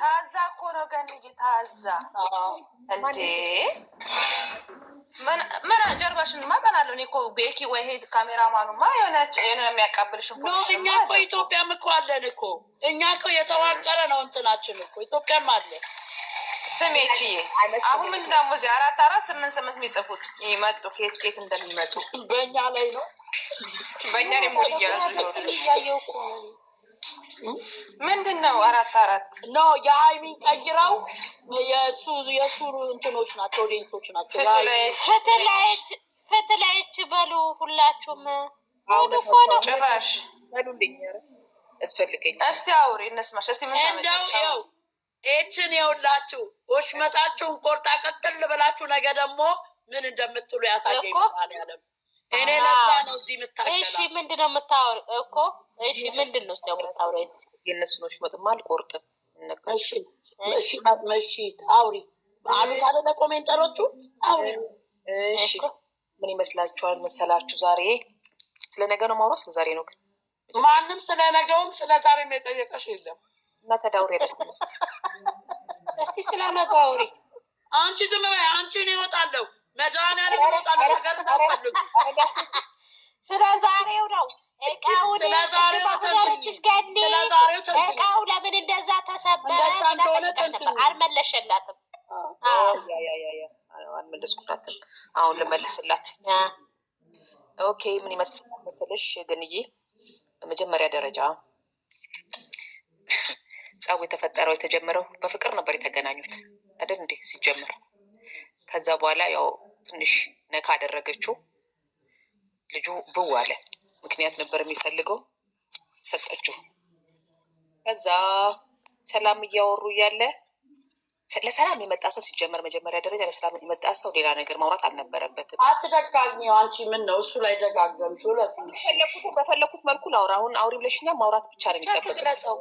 ታዛ እኮ ነው ገንዬ ታዛ እንዴ ምን ጀርባሽን ማጠናለሁ እኔ እኮ ቤኪ ወይ ሄድ ካሜራማኑማ የሆነ የሚያቀብልሽ እኛ እኮ ኢትዮጵያም እኮ አለን እኮ እኛ እኮ የተዋቀረ ነው እንትናችን እኮ ኢትዮጵያም አለ። ስሜችዬ አሁን ምን ደግሞ እዚህ 4 8 የሚጽፉት ይመጡ ኬት እንደሚመጡ በእኛ ላይ ነው በእኛ ላይ ሙድ እያያየው እኮ ምንድን ነው 4 ኖ የሀይሚን ቀይረው የእሱ እንትኖች ናቸው ሌንሶች ናቸው። ፍትላይች በሉ ሁላችሁም ጭራሽ በሉልኝ ያስፈልገኝ። እስቲ አውሪ እነስማሽ እስቲ ምን እንደው ኤችን የውላችሁ ወሽመጣችሁን ቆርጣ ቀጥል ልበላችሁ ነገ ደግሞ ምን እንደምትሉ ያሳየኝ ይባል ያለም እኔ ለዛ ነው እዚህ የምታገላ። እሺ ምንድነው የምታወሪ እኮ? እሺ ምንድነው እስቲ የምታወሪ? የነሱን ወሽመጥማ አልቆርጥም። እሺ እሺ አውሪ አሉ ታዲያ ለኮሜንተሮቹ አውሪ። እሺ ምን ይመስላችኋል መሰላችሁ? ዛሬ ስለ ነገ ነው ማውራት፣ ስለ ዛሬ ነው ግን ማንም ስለ ነገውም ስለ ዛሬም የጠየቀሽ የለም። እና ተዳውሪ አይደለም እስቲ ስለ ነገ አውሪ። አንቺ ዝም በይ። አንቺ ነው ይወጣለው መድኃኒዓለም ይወጣል ነገር ነው ፈልጉ። ስለ ዛሬው ነው እቃው እቃው ለምን እንደዛ ተሰበረ አልመለሸላትም። አልመለስኩላትም። አሁን ልመልስላት። ኦኬ ምን ይመስላል መሰለሽ ግንዬ፣ በመጀመሪያ ደረጃ ጸቡ የተፈጠረው የተጀመረው በፍቅር ነበር የተገናኙት አይደል እንዴ ሲጀምር። ከዛ በኋላ ያው ትንሽ ነካ አደረገችው፣ ልጁ ብው አለ። ምክንያት ነበር የሚፈልገው፣ ሰጠችው። ከዛ ሰላም እያወሩ እያለ ለሰላም የመጣ ሰው ሲጀመር መጀመሪያ ደረጃ ለሰላም የመጣ ሰው ሌላ ነገር ማውራት አልነበረበትም። አትደጋግሚው አንቺ ምን ነው እሱ ላይ ደጋገምሽ? በፈለኩት መልኩ ላውራ። አሁን አውሪ ብለሽኛ ማውራት ብቻ ነው የሚጠበቀው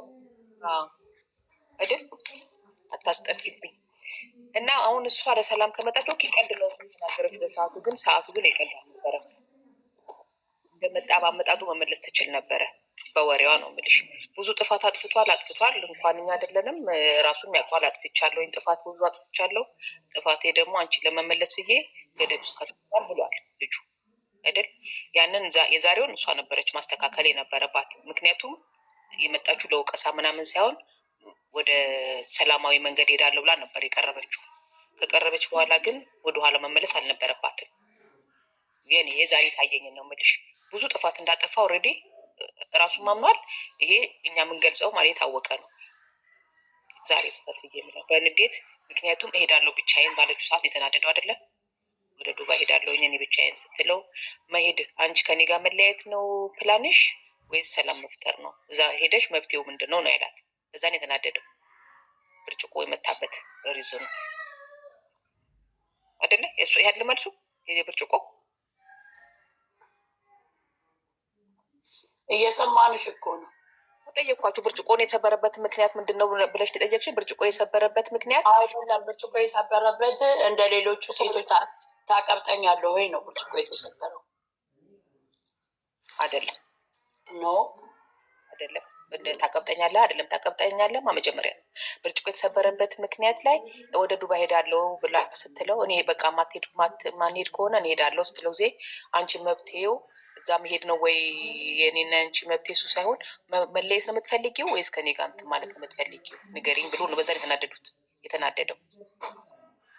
አይደል? አታስጠፊብኝ። እና አሁን እሷ ለሰላም ከመጣች ኦኬ ቀልድ ነው ተናገረች በሰዓቱ። ግን ሰዓቱ ግን የቀልድ አልነበረም። እንደመጣ ባመጣጡ መመለስ ትችል ነበረ። በወሬዋ ነው የምልሽ። ብዙ ጥፋት አጥፍቷል። እንኳን እኛ አይደለንም ራሱም ያውቀዋል። አጥፍቻለሁ፣ ጥፋት ብዙ አጥፍቻለሁ። ጥፋቴ ደግሞ አንቺን ለመመለስ ብዬ ገደብ ውስጥ ከተባል ብሏል ልጁ አይደል? ያንን የዛሬውን እሷ ነበረች ማስተካከል የነበረባት። ምክንያቱም የመጣችው ለውቀሳ ምናምን ሳይሆን ወደ ሰላማዊ መንገድ ሄዳለሁ ብላ ነበር የቀረበችው። ከቀረበች በኋላ ግን ወደኋላ መመለስ አልነበረባትም። የኔ የዛሬ ታየኝን ነው የምልሽ። ብዙ ጥፋት እንዳጠፋ ኦልሬዲ ራሱን ማምኗል። ይሄ እኛ የምንገልጸው ማለት የታወቀ ነው። ዛሬ ስህተት እየምለው በንዴት ምክንያቱም እሄዳለሁ ብቻዬን ባለችው ሰዓት የተናደደው አይደለም። ወደ ዱባይ እሄዳለሁ እኔ ብቻዬን ስትለው መሄድ አንቺ ከኔ ጋር መለያየት ነው ፕላንሽ ወይስ ሰላም መፍጠር ነው? እዛ ሄደሽ መፍትሄው ምንድን ነው ነው ያላት። እዛን የተናደደው ብርጭቆ የመታበት ሪዝኑ አይደለ? እሱ ይሄድ ልመልሱ ብርጭቆ እየሰማንሽ እኮ ነው። ጠየኳችሁ። ብርጭቆን የተሰበረበት ምክንያት ምንድን ነው ብለሽ ጠየቅሽ። ብርጭቆ የሰበረበት ምክንያት አይደለም። ብርጭቆ የሰበረበት እንደ ሌሎቹ ሴቶች ታቀብጠኛለሁ ወይ ነው ብርጭቆ የተሰበረው አይደለም። ኖ አይደለም። ታቀብጠኛለህ አይደለም። ታቀብጠኛለህ መጀመሪያ ነው። ብርጭቆ የተሰበረበት ምክንያት ላይ ወደ ዱባይ ሄዳለሁ ብላ ስትለው እኔ በቃ ማንሄድ ከሆነ እኔ ሄዳለሁ ስትለው ጊዜ አንቺ መብቴው እዛ መሄድ ነው ወይ የኔና አንቺ መብቴ እሱ ሳይሆን መለየት ነው የምትፈልጊው ወይስ ከኔ ጋር እንትን ማለት ነው የምትፈልጊው ንገሪኝ ብሎ ነው በዛ የተናደደው።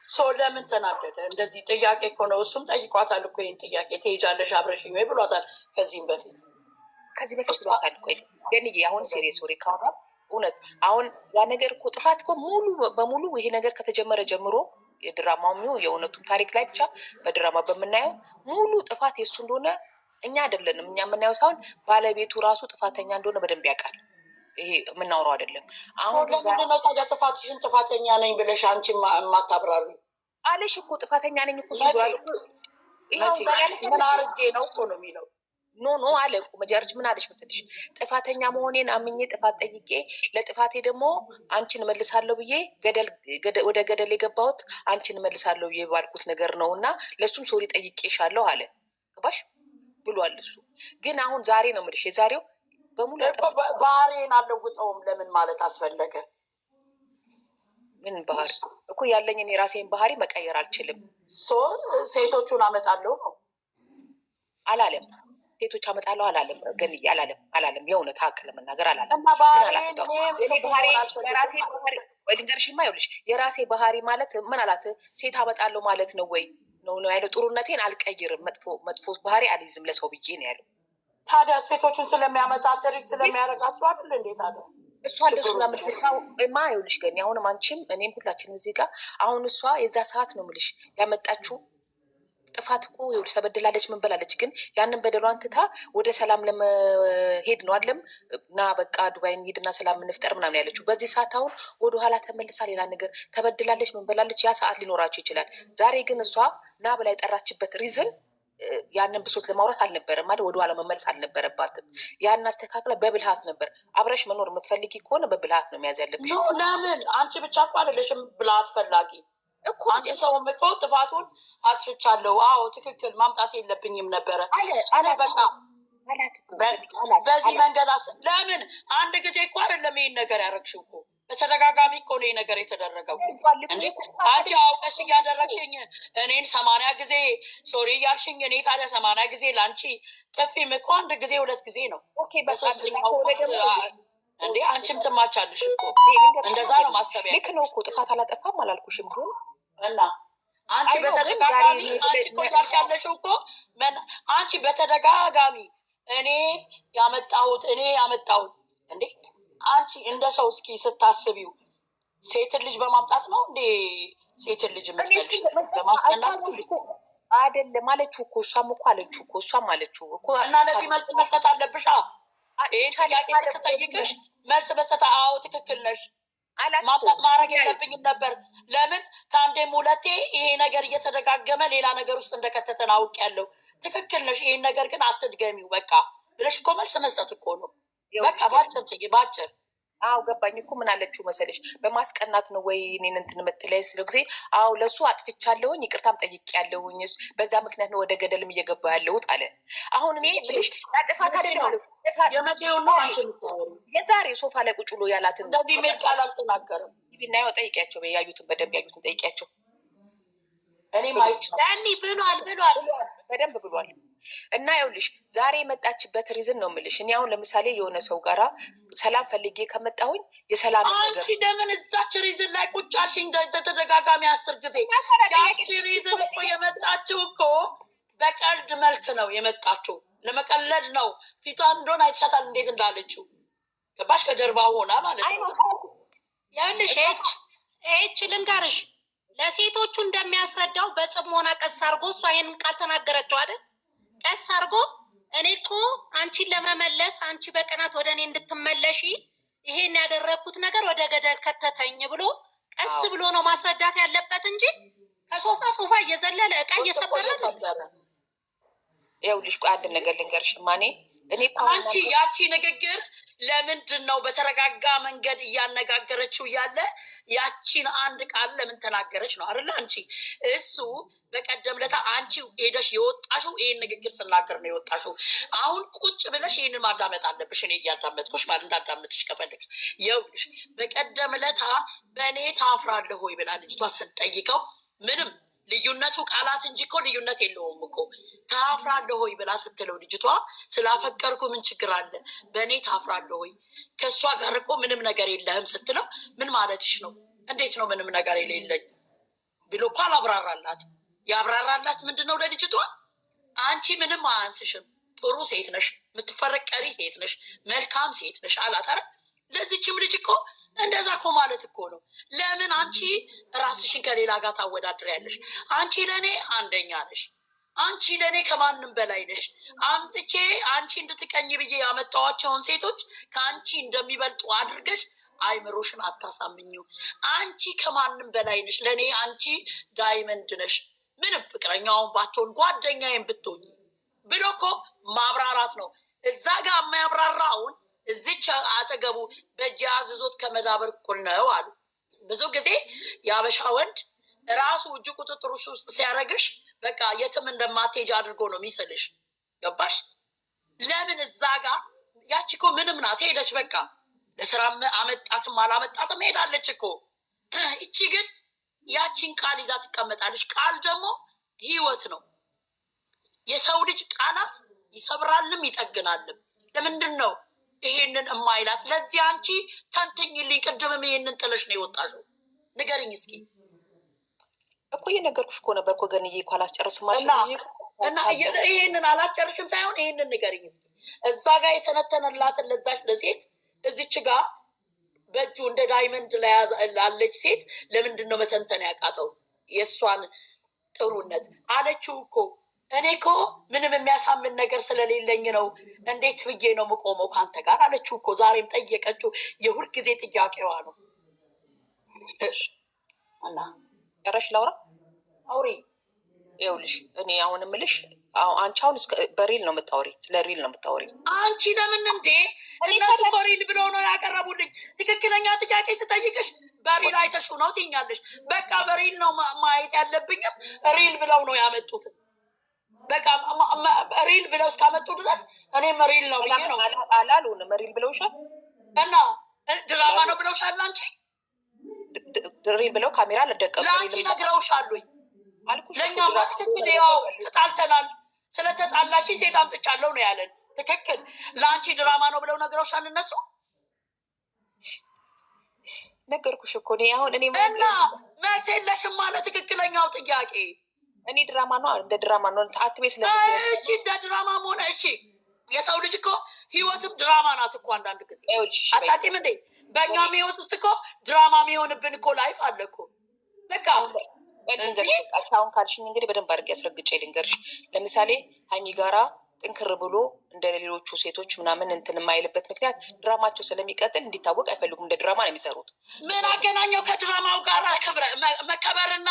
ሰው ለምን ተናደደ? እንደዚህ ጥያቄ እኮ ነው። እሱም ጠይቋታል እኮ ይህን ጥያቄ ትሄጃለሽ አብረሽኝ ወይ ብሏታል። ከዚህ በፊት ብሏታል እኮ ግን አሁን ሴሪየስ ወሬ ካወራ እውነት አሁን ያ ነገር እኮ ጥፋት እኮ ሙሉ በሙሉ ይሄ ነገር ከተጀመረ ጀምሮ የድራማው የእውነቱም ታሪክ ላይ ብቻ በድራማ በምናየው ሙሉ ጥፋት የሱ እንደሆነ እኛ አይደለንም። እኛ የምናየው ሳይሆን ባለቤቱ ራሱ ጥፋተኛ እንደሆነ በደንብ ያውቃል። ይሄ የምናውረው አይደለም። አሁን ለምንድነው ታዲያ ጥፋትሽን ጥፋተኛ ነኝ ብለሽ አንቺ የማታብራሪ? አለሽ እኮ ጥፋተኛ ነኝ እኮ ምን አርጌ ነው እኮ ነው የሚለው። ኖ አለ እኮ መጀመሪያ ምን አለሽ መሰለሽ? ጥፋተኛ መሆኔን አምኜ ጥፋት ጠይቄ ለጥፋቴ ደግሞ አንቺን እመልሳለሁ ብዬ ወደ ገደል የገባሁት አንቺን እመልሳለሁ ብዬ ባልኩት ነገር ነው እና ለእሱም ሶሪ ጠይቄሻለሁ አለ። ገባሽ ብሏል እሱ። ግን አሁን ዛሬ ነው የምልሽ የዛሬው በሙሉ ባህሪን አልለውጠውም ለምን ማለት አስፈለገ? ምን ባህሪ እኮ ያለኝን የራሴን ባህሪ መቀየር አልችልም። ሴቶቹን አመጣለሁ ነው አላለም። ሴቶች አመጣለሁ አላለም። ግን አላለም። የእውነት ሀቅ ለመናገር አላለም። ልንገርሽማ ይኸውልሽ የራሴ ባህሪ ማለት ምን አላት? ሴት አመጣለሁ ማለት ነው ወይ ነው ያለው። ጥሩነቴን አልቀይርም፣ መጥፎ ባህሪ አልይዝም ለሰው ብዬ ነው ያለው። ታዲያ ሴቶቹን ስለሚያመጣ ትሪት ስለሚያደርጋቸው አይደል እንዴት አለ እሷ እንደሱ ለምትልሳው ማ ይኸውልሽ ግን አሁንም አንቺም እኔም ሁላችንም እዚህ ጋር አሁን እሷ የዛ ሰዓት ነው የምልሽ ያመጣችው ጥፋት እኮ ይኸውልሽ ተበድላለች ምን በላለች፣ ግን ያንን በደሏን ትታ ወደ ሰላም ለመሄድ ነው አለም እና በቃ ዱባይ እንሂድና ሰላም እንፍጠር ምናምን ያለችው። በዚህ ሰዓት አሁን ወደኋላ ተመልሳ ሌላ ነገር ተበድላለች ምን በላለች፣ ያ ሰዓት ሊኖራቸው ይችላል። ዛሬ ግን እሷ ና ብላ የጠራችበት ሪዝን ያንን ብሶት ለማውራት አልነበረም ማለት ወደኋላ መመለስ አልነበረባትም። ያን አስተካክለ በብልሃት ነበር። አብረሽ መኖር የምትፈልጊ ከሆነ በብልሃት ነው መያዝ ያለብሽ። ለምን አንቺ ብቻ እኮ አይደለሽም ብልሃት ፈላጊ እኮ አንቺ ሰው ምቶ ጥፋቱን አጥፍቻለሁ፣ አዎ ትክክል ማምጣት የለብኝም ነበረ በቃ በዚህ መንገድ ለምን አንድ ጊዜ እኮ አይደለም ይሄን ነገር ያደረግሽው እኮ በተደጋጋሚ እኮ ነው ነገር የተደረገው። አንቺ አውቀሽ እያደረግሽኝ እኔን 80 ጊዜ ሶሪ እያልሽኝ እኔ ታዲያ 80 ጊዜ ለአንቺ ጥፊም እኮ አንድ ጊዜ 2 ጊዜ ነው። እንዴ አንቺም ትማቻለሽ እኮ እንደዛ ነው ማሰቢያ። ልክ ነው እኮ ጥፋት አላጠፋም አላልኩሽም ግን እና አንቺ በተደጋጋሚ አንቺ እኮ እያልሽ ያለሽው እኮ አንቺ በተደጋጋሚ እኔ ያመጣሁት እንዴ አንቺ እንደ ሰው እስኪ ስታስቢው ሴትን ልጅ በማምጣት ነው እንዴ ሴትን ልጅ የምትገልሽ? በማስቀናት አይደለም አለችው እኮ እሷም አለችው እኮ እና ለዚህ መልስ መስጠት አለብሻ። ይህን ጥያቄ ስትጠይቅሽ መልስ መስጠት አዎ ትክክል ነሽ ማምጣት ማድረግ የለብኝም ነበር። ለምን ከአንዴም ሁለቴ ይሄ ነገር እየተደጋገመ ሌላ ነገር ውስጥ እንደከተተን አውቄያለሁ። ትክክል ነሽ፣ ይሄን ነገር ግን አትድገሚው በቃ ብለሽ እኮ መልስ መስጠት እኮ ነው በቃ ባጭር። አዎ ገባኝ እኮ ምን አለችው መሰለሽ በማስቀናት ነው ወይ እኔን እንትን የምትለኝ ስለ ጊዜ አዎ ለእሱ አጥፍቻለሁኝ ይቅርታም ጠይቄያለሁኝ በዛ ምክንያት ነው ወደ ገደልም እየገባ ያለሁት አለ። አሁን እኔ ብልሽ ጥፋት አይደለም የመቼውን ነው አንቺ የምታወሪው? የዛሬ ሶፋ ላይ ቁጭ ብሎ ያላትን እንደዚህ ሜል ቃል አልተናገረም። ብናየው ጠይቂያቸው፣ ያዩትን በደንብ ያዩትን ጠይቂያቸው። እኔም አይቻልም ብሏል በደንብ ብሏል። እና ይኸውልሽ ዛሬ የመጣችበት ሪዝን ነው የምልሽ። እኔ አሁን ለምሳሌ የሆነ ሰው ጋራ ሰላም ፈልጌ ከመጣሁኝ የሰላም ነገር አንቺ ለምን እዛች ሪዝን ላይ ቁጭ አልሽኝ? ተደጋጋሚ 10 ጊዜ ያቺ ሪዝን እኮ የመጣችው እኮ በቀልድ መልክ ነው የመጣችው። ለመቀለድ ነው። ፊቷን እንደሆነ አይተሻታል እንዴት እንዳለችው ገባሽ? ከጀርባ ሆና ማለት ነው። ያንሽ ኤች ልንገርሽ ለሴቶቹ እንደሚያስረዳው በጽሞና ቀስ አድርጎ እሷ ይሄንን ቃል ተናገረችው አይደል? ቀስ አድርጎ እኔ እኮ አንቺን ለመመለስ አንቺ በቀናት ወደ እኔ እንድትመለሺ ይሄን ያደረግኩት ነገር ወደ ገደል ከተተኝ ብሎ ቀስ ብሎ ነው ማስረዳት ያለበት እንጂ ከሶፋ እየዘለለ እቃ እየሰበረ ይኸውልሽ አንድ ነገር ልንገርሽ ማኔ እኔ እኮ አንቺ ያቺ ንግግር ለምንድን ነው በተረጋጋ መንገድ እያነጋገረችው ያለ ያቺን አንድ ቃል ለምን ተናገረች ነው አይደለ? አንቺ እሱ በቀደም ለታ አንቺ ሄደሽ የወጣሽው ይሄን ንግግር ስናገር ነው የወጣሽው። አሁን ቁጭ ብለሽ ይሄንን ማዳመጥ አለብሽ። እኔ እያዳመጥኩሽ ማለት እንዳዳመጥሽ ከፈለግሽ ይኸውልሽ በቀደም ለታ በእኔ ታፍራለህ ወይ ብላ ልጅቷ ስትጠይቀው ምንም ልዩነቱ ቃላት እንጂ እኮ ልዩነት የለውም እኮ ታፍራለህ ሆይ ብላ ስትለው ልጅቷ ስላፈቀርኩ ምን ችግር አለ በእኔ ታፍራለህ ሆይ ከእሷ ጋር እኮ ምንም ነገር የለህም ስትለው ምን ማለትሽ ነው? እንዴት ነው ምንም ነገር የሌለኝ ብሎ እኮ አላብራራላት። ያብራራላት ምንድን ነው ለልጅቷ አንቺ ምንም አያንስሽም፣ ጥሩ ሴት ነሽ፣ የምትፈረቀሪ ሴት ነሽ፣ መልካም ሴት ነሽ አላት። ኧረ ለዚችም ልጅ እኮ እንደዛ እኮ ማለት እኮ ነው። ለምን አንቺ ራስሽን ከሌላ ጋር ታወዳድሪያለሽ? አንቺ ለእኔ አንደኛ ነሽ። አንቺ ለእኔ ከማንም በላይ ነሽ። አምጥቼ አንቺ እንድትቀኝ ብዬ ያመጣኋቸውን ሴቶች ከአንቺ እንደሚበልጡ አድርገሽ አይምሮሽን አታሳምኝው። አንቺ ከማንም በላይ ነሽ። ለእኔ አንቺ ዳይመንድ ነሽ። ምንም ፍቅረኛውን ባትሆን ጓደኛዬን ብትሆኝ ብሎ እኮ ማብራራት ነው። እዛ ጋር የማያብራራውን እዚች አጠገቡ በእጅ አዝዞት ከመዳበር እኩል ነው አሉ። ብዙ ጊዜ የአበሻ ወንድ ራሱ እጅ ቁጥጥር ውስጥ ሲያደርግሽ በቃ የትም እንደማትሄጂ አድርጎ ነው የሚስልሽ። ገባሽ? ለምን እዛ ጋር ያቺ እኮ ምንም ናት፣ ሄደች በቃ። ለስራ አመጣትም አላመጣትም ሄዳለች እኮ። እቺ ግን ያቺን ቃል ይዛ ትቀመጣለች። ቃል ደግሞ ህይወት ነው። የሰው ልጅ ቃላት ይሰብራልም ይጠግናልም። ለምንድን ነው ይሄንን እማይላት? ለዚህ አንቺ ተንትኝልኝ። ቅድምም ይሄንን ጥለሽ ነው የወጣሽው። ንገርኝ እስኪ እኮ እየነገርኩሽ እኮ ነበር እኮ ገንዬ እኮ አላስጨርስም ማለት እና ይሄንን አላስጨርሽም ሳይሆን ይሄንን ንገርኝ እስኪ። እዛ ጋር የተነተነላትን ለዛች ለሴት እዚች ጋር በእጁ እንደ ዳይመንድ ላለች ሴት ለምንድን ነው መተንተን ያቃተው? የእሷን ጥሩነት አለችው እኮ። እኔ እኮ ምንም የሚያሳምን ነገር ስለሌለኝ ነው፣ እንዴት ብዬ ነው የምቆመው ከአንተ ጋር አለችው እኮ። ዛሬም ጠየቀችው። የሁልጊዜ ጥያቄዋ ነው። እና ጨረሽ ላውራ አውሪ። ይኸውልሽ እኔ አሁን የምልሽ አንቺ አሁን በሪል ነው የምታወሪ፣ ስለ ሪል ነው የምታወሪ አንቺ። ለምን እንዴ እነሱ በሪል ብለው ነው ያቀረቡልኝ። ትክክለኛ ጥያቄ ስጠይቅሽ በሪል አይተሽው ነው ትይኛለሽ። በቃ በሪል ነው ማየት ያለብኝም፣ ሪል ብለው ነው ያመጡት። በቃ ሪል ብለው እስካመጡ ድረስ እኔም ሪል ነው ብዬ ነው። አላሉንም። ሪል ብለውሻል እና ድራማ ነው ብለውሻል። አንቺ ሪል ብለው ካሜራ ለደቀቁ ለአንቺ ነግረውሻሉኝ። ለእኛማ ትክክል። ያው ተጣልተናል፣ ስለተጣላችን ሴት አምጥቻለሁ ነው ያለን። ትክክል። ለአንቺ ድራማ ነው ብለው ነግረውሻል እነሱ? ነገርኩሽ እኮ እኔ አሁን እኔ እና መልስ የለሽም ማለት ትክክለኛው ጥያቄ። እኔ ድራማ ነው እንደ ድራማ ነው አትቤ ስለ እሺ፣ እንደ ድራማ ሆነ እሺ። የሰው ልጅ እኮ ህይወትም ድራማ ናት እኮ። አንዳንድ ጊዜ አታውቂም እንዴ? በእኛም ህይወት ውስጥ እኮ ድራማ የሚሆንብን እኮ ላይፍ አለ እኮ። በቃ አሁን ካልሽኝ እንግዲህ በደንብ አድርጌ አስረግጬ ልንገርሽ። ለምሳሌ ሀይሚ ጋራ ጥንክር ብሎ እንደ ሌሎቹ ሴቶች ምናምን እንትን የማይልበት ምክንያት ድራማቸው ስለሚቀጥል እንዲታወቅ አይፈልጉም። እንደ ድራማ ነው የሚሰሩት። ምን አገናኘው ከድራማው ጋር? መከበርና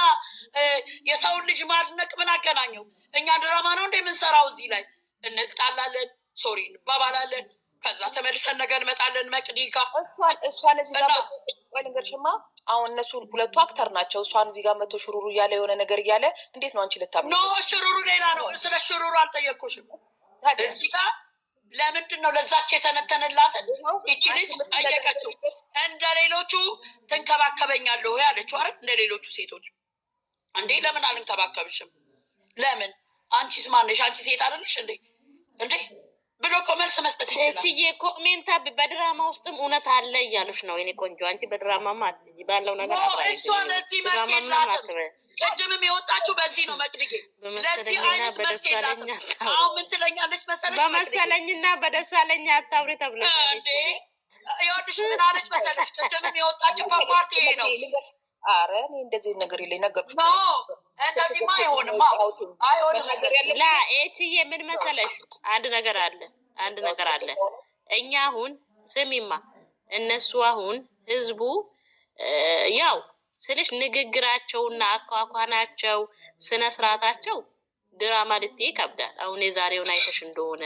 የሰውን ልጅ ማድነቅ ምን አገናኘው? እኛ ድራማ ነው እንደ የምንሰራው። እዚህ ላይ እንጣላለን፣ ሶሪ እንባባላለን፣ ከዛ ተመልሰን ነገ እንመጣለን። መቅዲጋ እሷን እዚህ ጋር ልንገርሽማ፣ አሁን እነሱ ሁለቱ አክተር ናቸው። እሷን እዚህ ጋር መቶ ሽሩሩ እያለ የሆነ ነገር እያለ እንዴት ነው አንቺ ልታምኚ? ኖ ሽሩሩ ሌላ ነው። ስለ ሽሩሩ አልጠየቅኩሽም። እዚህ ጋር ለምንድን ነው ለዛች የተነተንላትን ይቺ ልጅ ጠየቀችው። እንደ ሌሎቹ ትንከባከበኛለሁ ያለችው አይደል? እንደ ሌሎቹ ሴቶች እንዴ ለምን አልንከባከብሽም? ለምን አንቺስ ማነሽ? አንቺ ሴት አይደለሽ እንዴ? እንዴ ብሎ እኮ መልስ መስጠት ይችላል። እችዬ ኮሜንታ በድራማ ውስጥም እውነት አለ እያሉሽ ነው የኔ ቆንጆ። አንቺ በድራማማ አትይ ባለው ነገር እሷን እዚህ መልስ የላትም። ቅድምም የወጣችው በዚህ ነው መቅድጌ። ለዚህ አይነት መልስ የላትም። አሁን ምን ትለኛለች መሰለሽ? በመሰለኝና በደሳለኝ አታውሪ ተብሎ እንዴ ይኸውልሽ ምን አለች መሰለሽ? ቅድምም የወጣችው ፓርቲ ይሄ ነው። አረ እኔ እንደዚህ ነገር የለኝ ነገርኩሽ። እንደዚህማ አይሆንም። አይሆንም ነገር ያለ ላ ኤችዬ ምን መሰለሽ? አንድ ነገር አለ። እኛ አሁን ስሚማ፣ እነሱ አሁን ህዝቡ ያው ስልሽ ንግግራቸውና አኳኋናቸው ስነ ስርዓታቸው ድራማ ልትይ ይከብዳል። አሁን የዛሬውን አይተሽ እንደሆነ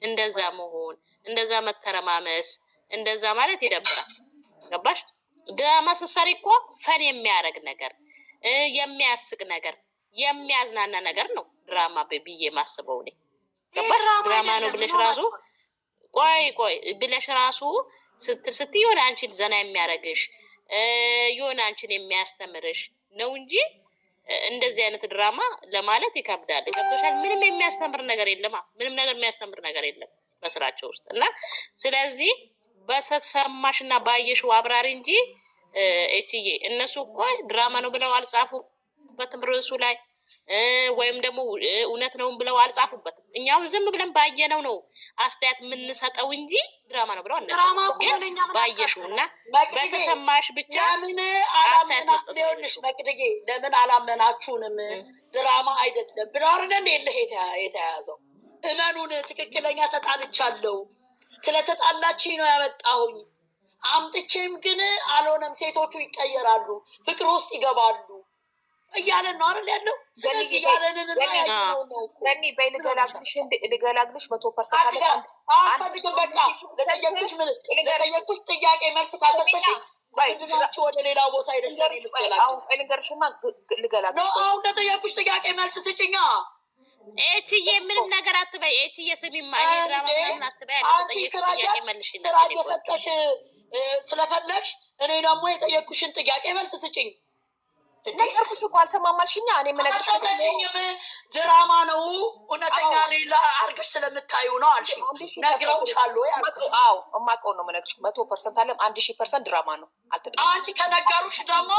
እንደዛ መሆን፣ እንደዛ መተረማመስ፣ እንደዛ ማለት ይደብራል። ገባሽ? ድራማ ስትሰሪ እኮ ፈን የሚያደርግ ነገር፣ የሚያስቅ ነገር፣ የሚያዝናና ነገር ነው ድራማ ብዬ ማስበው እኔ። ገባሽ? ድራማ ነው ብለሽ ራሱ ቆይ ብለሽ ራሱ ስትይ የሆነ አንቺን ዘና የሚያደርግሽ የሆነ አንቺን የሚያስተምርሽ ነው እንጂ እንደዚህ አይነት ድራማ ለማለት ይከብዳል። ገብቶሻል? ምንም የሚያስተምር ነገር የለም። ምንም ነገር የሚያስተምር ነገር የለም በስራቸው ውስጥ እና ስለዚህ በሰማሽና ባየሽው አብራሪ እንጂ እችዬ እነሱ እኮ ድራማ ነው ብለው አልጻፉበትም ርዕሱ ላይ ወይም ደግሞ እውነት ነው ብለው አልጻፉበትም። እኛው ዝም ብለን ባየነው ነው አስተያየት የምንሰጠው እንጂ ድራማ ነው ብለው ግን ባየሽውና በተሰማሽ ብቻ አስተያየት መስጠት ነው። መቅደጌ ለምን አላመናችሁንም? ድራማ አይደለም ብለው አይደል እንዴ የተያያዘው? እመኑን፣ ትክክለኛ ተጣልቻለሁ፣ ስለተጣላችኝ ነው ያመጣሁኝ። አምጥቼም ግን አልሆነም፣ ሴቶቹ ይቀየራሉ፣ ፍቅር ውስጥ ይገባሉ እያለን ነው አይደል ያለው። ስለዚህ ያለንን ለኒ በልገላግልሽ 100% አለ አንፈልግም። በቃ ለጠየቅኩሽ ጥያቄ መልስ ካልሰጠሽ ወንድናችሁ ወደ ሌላ ቦታ ሄደሽ ልገላግልሽ። አሁን ለጠየቅኩሽ ጥያቄ መልስ ስጭኛ። ኤችዬ ምንም ነገር አትበይ። ኤችዬ ስሚማ፣ ይሄ ድራማ ምናምን አትበይ። አንቺ ስራ እየሰጠሽ ስለፈለግሽ እኔ ደግሞ የጠየቅኩሽን ጥያቄ መልስ ስጭኝ። ነገርኩሽ እኮ አልሰማም አልሽኛ። እኔ የምነግርሽ አልሰጠሽኝም። ድራማ ነው እውነተኛ ሌላ አድርገሽ ስለምታዩ ነው አልሽኝ። ነግረውሻል ወይ? አዎ እማውቀውን ነው የምነግርሽ። 100% አለም 1000% ድራማ ነው። አንቺ ከነገሩሽ ደግሞ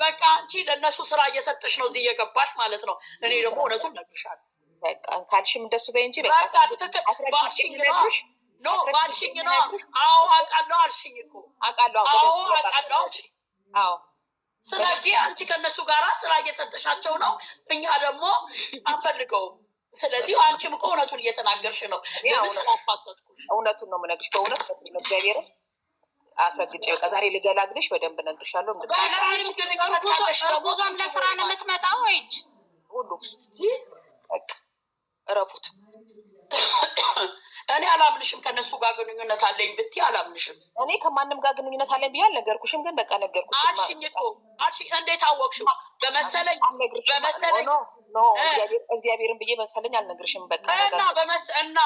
በቃ አንቺ ለእነሱ ስራ እየሰጠሽ ነው እዚህ እየገባሽ ማለት ነው። እኔ ደግሞ እውነቱን ነግርሻለሁ። በቃ ካልሽም እንደሱ በይ እንጂ በቃ ባልሽኝ ነው። አዎ አውቃለሁ አልሽኝ እኮ። አውቃለሁ አልሽኝ። አዎ ስለዚህ አንቺ ከእነሱ ጋራ ስራ እየሰጠሻቸው ነው፣ እኛ ደግሞ አንፈልገውም። ስለዚህ አንቺም እኮ እውነቱን እየተናገርሽ ነው። ስላፋጠጥኩሽ እውነቱን ነው የምነግርሽ። በእውነት እግዚአብሔር አስረግጬ በቃ ዛሬ ልገላግልሽ በደንብ እነግርሻለሁ። ጉዞም ለስራ ነው የምትመጣው ወይ? ሁሉ በቃ እረፉት። እኔ አላምንሽም። ከነሱ ጋር ግንኙነት አለኝ ብትይ አላምንሽም። እኔ ከማንም ጋር ግንኙነት አለኝ ብዬ አልነገርኩሽም፣ ግን በቃ ነገርኩሽ አልሽኝ እኮ አልሽኝ። እንዴት አወቅሽው? በመሰለኝ እግዚአብሔርን ብዬ መሰለኝ አልነግርሽም። በቃ እና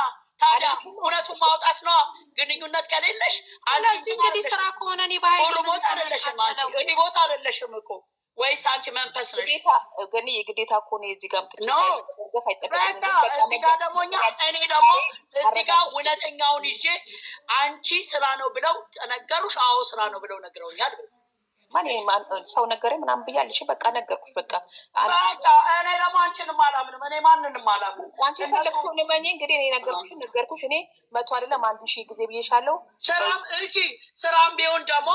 ታዲያ እውነቱን ማውጣት ነው ግንኙነት ከሌለሽ። ስለዚህ እንግዲህ ስራ ከሆነ እኔ ሁሉ ቦታ አይደለሽም። እኔ ቦታ አይደለሽም እኮ ወይስ አንቺ መንፈስ ነሽ? ግን የግዴታ እኮ ነው እዚህ ጋር ምትገፍ አይጠበቅም። እዚህ ጋር ደግሞ እኔ ደግሞ እዚህ ጋር እውነተኛውን ይዤ አንቺ ስራ ነው ብለው ነገሩሽ። አዎ ስራ ነው ብለው ነግረውኛል። ሰው ነገሬ ምናምን ብያለሽ። በቃ ነገርኩሽ። በቃ እኔ ደግሞ አንቺንም አላምንም። እኔ ማንንም አላምንም። አንቺ የፈለግሽውን እመኚ። እንግዲህ እኔ ነገርኩሽ። እኔ 100 አይደለም 1000 ጊዜ ብዬሻለሁ። ስራም ቢሆን ደግሞ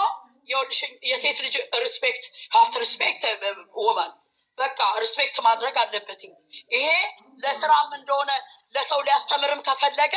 የሴት ልጅ ሪስፔክት ሀፍት ሪስፔክት ወማን በቃ ሪስፔክት ማድረግ አለበትኝ። ይሄ ለስራም እንደሆነ ለሰው ሊያስተምርም ከፈለገ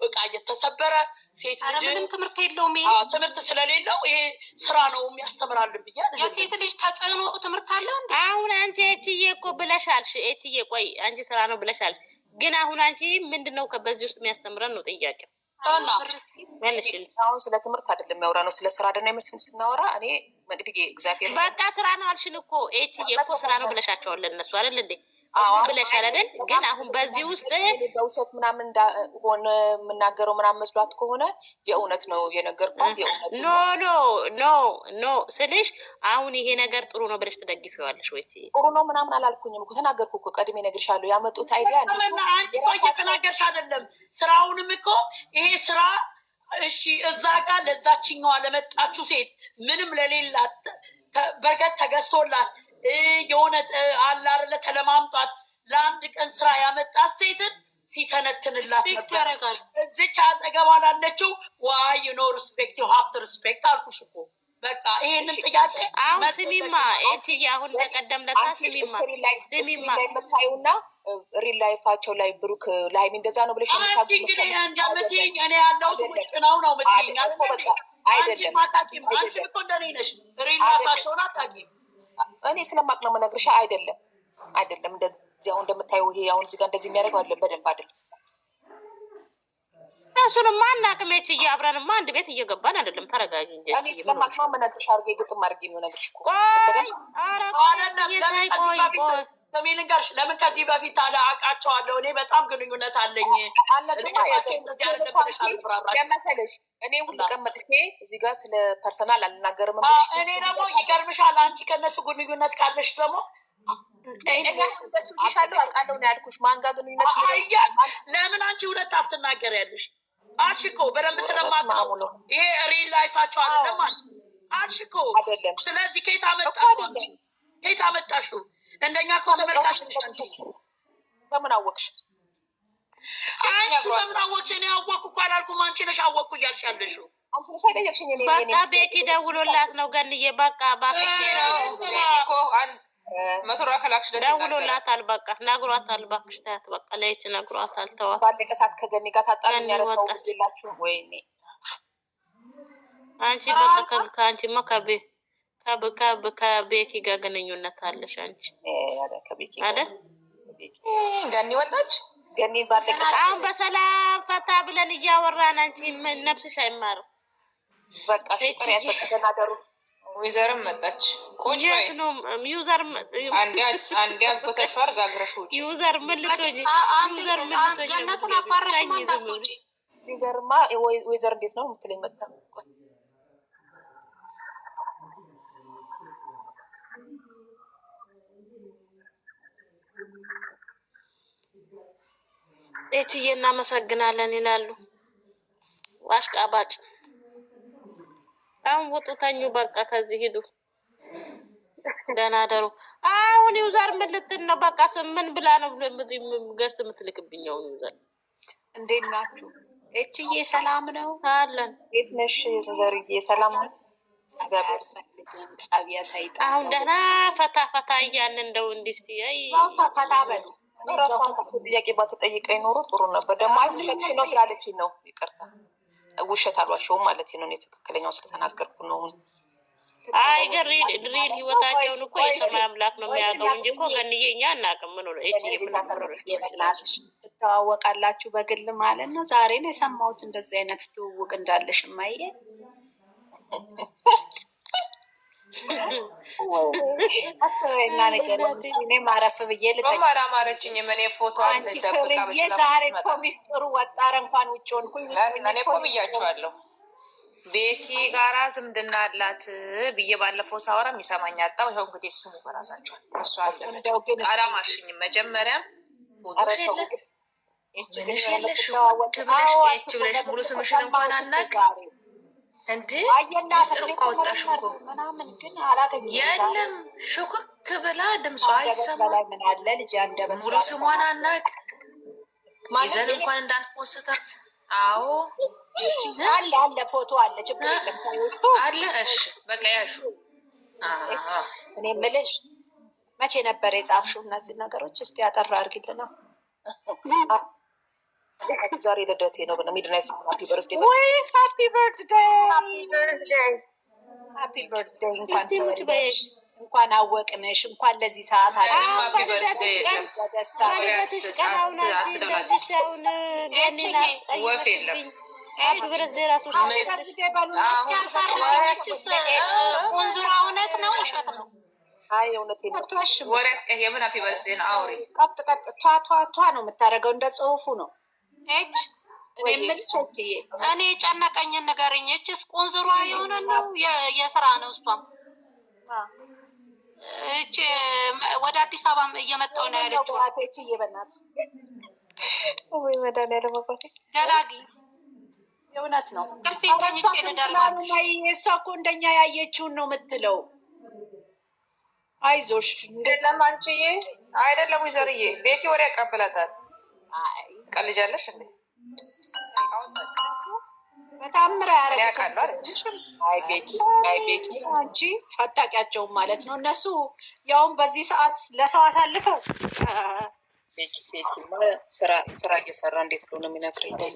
እቃ እየተሰበረ ሴት ልጅ ምንም ትምህርት የለውም። ትምህርት ስለሌለው ይሄ ስራ ነው የሚያስተምራል ብዬ የሴት ልጅ ተጽዕኖ ትምህርት አለ። አሁን አንቺ ኤችዬ እኮ ብለሻልሽ። ኤችዬ ቆይ አንቺ ስራ ነው ብለሻል። ግን አሁን አንቺ ምንድነው በዚህ ውስጥ የሚያስተምረን ነው ጥያቄ። አሁን ስለ ትምህርት አይደለም ያወራ ነው፣ ስለ ስራ ደና ይመስል ስናወራ እኔ መቅድጌ እግዚአብሔር በቃ ስራ ነው አልሽን እኮ ኤችዬ እኮ ስራ ነው ብለሻቸዋል እነሱ አይደል እንዴ? ብለሻል አይደል? ግን አሁን በዚህ ውስጥ በውሸት ምናምን ሆነ የምናገረው ምናምን መስሏት ከሆነ የእውነት ነው የነገርኳት። የእውነት ኖ ስልሽ አሁን ይሄ ነገር ጥሩ ነው ብለሽ ትደግፊዋለሽ ወይ? ጥሩ ነው ምናምን አላልኩኝም እኮ ተናገርኩ እኮ ቀድሜ እነግርሻለሁ። ያመጡት አይዲያ አንቺ እኮ እየተናገርሽ አይደለም። ስራውንም እኮ ይሄ ስራ እሺ፣ እዛ ጋር ለዛችኛዋ ለመጣችሁ ሴት ምንም ለሌላት በርገት ተገዝቶላት የሆነ አላርለ ተለማምጧት ለአንድ ቀን ስራ ያመጣት ሴትን ሲተነትንላት ነበር። እዚች አጠገቧ ላለችው ዋይ ዩ ኖ ሪስፔክት ዩ ሃቭ ቱ ሪስፔክት አልኩሽ እኮ። በቃ ይሄንን ጥያቄ አሁን ስሚማ ኤችዬ፣ አሁን በቀደም ለታ ስሚማ የምታዩና ሪል ላይፋቸው ላይ ብሩክ ላይ እንደዛ ነው ብለሽ እንግዲህ እንደምትይኝ እኔ ያለሁት ውጭ ነው ምትይኝ አይደለም። አንቺ እኮ እንደኔ ነሽ። ሪል ላይፋቸውን አታውቂም። እኔ ስለማቅ ነው የምነግርሽ። አይደለም እንደዚህ አሁን እንደምታየው ይሄ አሁን እዚህ ጋር እንደዚህ የሚያደርገው አይደለም። በደንብ አይደለም። እሱንማ አናውቅም ኤችዬ፣ አብረንማ አንድ ቤት እየገባን አይደለም። ተረጋጊ እንጂ እኔ ስለማቅ ነው የምነግርሽ። አድርጌ ግጥም አድርጌ ነው የምነግርሽ እኮ። ለምን ልንገርሽ? ለምን ከዚህ በፊት ታዲያ አውቃቸዋለሁ። እኔ በጣም ግንኙነት አለኝ መሰለሽ። እኔ ሁሉ ቀን መጥቼ እዚህ ጋር ስለ ፐርሰናል አልናገርም። እኔ ደግሞ ይገርምሻል፣ አንቺ ከእነሱ ግንኙነት ካለሽ ደግሞ ሻለው አውቃለሁ ነው ያልኩሽ። ማን ጋር ግንኙነት ለምን አንቺ ሁለት አፍ ትናገሪያለሽ? አልሽ እኮ በደንብ ስለማውቀው ይሄ ሪል ላይፋቸው አይደለም አልሽ እኮ። ስለዚህ ከየት አመጣሽ? ከየት አመጣሽው? እንደኛ እኮ ተመልካች ነሽ አንቺ። በምን አወቅሽ? በምን አወቅሽ? እኔ አወቅኩ እኮ አላልኩም። አንቺ ነሽ አወቅኩ እያልሽ ያለሽው። አንቺ ነሽ አይደለሽኝ? በቃ ቤኪ ደውሎላት ነው ገንዬ። በቃ ደውሎላታል። በቃ ነግሯታል። እባክሽ ተያት በቃ ለይች ነግሯታል። ተዋት። ባለቀ ሰዓት ከገኒ ጋር ታጣኝ ያረጋውላችሁ። ወይኔ አንቺ በቃ ከአንቺማ ከቤኪ ጋር ግንኙነት አለሽ አንቺ አይደል? ገኒ ወጣች። ገኒ ባለቀ ሰዓት አሁን በሰላም ፈታ ብለን እያወራን አንቺ ነፍስሽ አይማርም። በቃ ሽጥሪ ያተቀናደሩ ወይዘርም መጣች። ቆጭ ወይ ነው ዩዘር አንዴ አልቆተሻር ጋግረሽ ውጪ። ዩዘር ምልቶኝ ዩዘር ምልቶኝ ገነትን አባረሽ ማንታት ውጪ። ዩዘርማ ወይዘር እንዴት ነው የምትለኝ መጣ። እቺዬ እናመሰግናለን ይላሉ። አሽቃባጭ አሁን ውጡ፣ ተኙ፣ በቃ ከዚህ ሂዱ፣ ደህና ደሩ። አሁን ዩዘር ምን ልትል ነው? በቃ ስምን ብላ ነው ገዝት የምትልክብኛው። ዩዘር እንዴት ናችሁ? እችዬ ሰላም ነው አለን። እንዴት ነሽ ዘርዬ? ሰላም ነው። ጸቢያ ሳይጣ አሁን ደህና ፈታ ፈታ እያልን እንደው እንዲስቲ ፈታ በሉ። ራሷን ጥያቄ ባትጠይቀኝ ኖሮ ጥሩ ነበር። ደግሞ አይልፈች ነው ስላለችኝ ነው። ይቅርታ ውሸት አልዋሸውም ማለት ነው። እኔ ትክክለኛው ስለተናገርኩ ነው። አይ ግን ሪል ህይወታቸውን እኮ የሰማይ አምላክ ነው የሚያውቀው እንጂ እኮ ገንዬ እኛ አናውቅም። ምን ነው እቺ የምናምናትሽ ትተዋወቃላችሁ በግል ማለት ነው። ዛሬ ነው የሰማሁት እንደዚህ አይነት ትውውቅ እንዳለሽ ማየ እና ነገር እኔ ማረፍ ብዬ ልማራማረችኝ ምን ፎቶ ዛሬ እኮ ሚስጥሩ ወጣረ። እንኳን ውጭ ሆንኩኝ። እኔ እኮ ብያቸዋለሁ ቤኪ ጋራ ዝምድና አላት ብዬ ባለፈው ሳወራ የሚሰማኝ አጣው። ይኸው እንግዲህ ስሙ በራሳቸዋል። እሷ አላማሽኝም። መጀመሪያም ፎቶሽ የለሽ ብለሽ ሙሉ ስምሽን እንኳን አናቅ እንዴ ሚስጥር እኮ አወጣሽ እኮ ምናምን ግን አላገኘም። የለም ሹክክ ብላ ድምጿ አይሰማም። ምን አለ ልጅ አንደበት ሙሉ ስሟን አናቅ ይዘን እንኳን እንዳልፖስታት። አዎ አለ አለ ፎቶ አለ፣ ችግር የለም ታይውስቱ አለ። እሺ በቃ ያሹ። እኔ የምልሽ መቼ ነበር የጻፍሽው እነዚህ ነገሮች? እስቲ ያጠራ አድርጊልና። ዛሬ ልደቴ ነው ብለ ሚድናይት ሃፒ በርዝዴይ። ወይ ሃፒ በርዝዴይ ሃፒ በርዝዴይ። እንኳን ተወለድሽ፣ እንኳን አወቅንሽ፣ እንኳን ለዚህ ሰዓት አለ። ሃፒ በርዝዴይ ደስታ ወፍ የለም። በርዝዴይ ራሱ ወንዙራ እውነት ነው ውሸት ነው? አይ እውነት የለም። ወሬ አትቀይ። የምን ሃፒ በርዝዴይ ነው? አውሪ ቀጥ ቀጥ ቷ ነው የምታደርገው። እንደ ጽሁፉ ነው። እኔ ጨነቀኝን ንገረኝ። እችስ ቁንዝሯ የሆነ ነው የስራ ነው? እሷም እች ወደ አዲስ አበባ እየመጣሁ ነው ያለችው። በእናትሽ ወይ መድኃኒዓለም አባቴ ገላጊ የእውነት ነው። እሷ እኮ እንደኛ ያየችውን ነው የምትለው። አይዞሽ አይደለም አንቺዬ፣ አይደለም ወይዘርዬ ቤኪ ወሬ ያቀብላታል። ቀልጃለሽ እንዴ? በጣም ምራ ያረጋሉ አለች። አይ ቤኪ አንቺ አታውቂያቸውም ማለት ነው። እነሱ ያውም በዚህ ሰዓት ለሰው አሳልፈው። ቤኪ ስራ እየሰራ እንዴት ብሎ ነው የሚነግረኝ?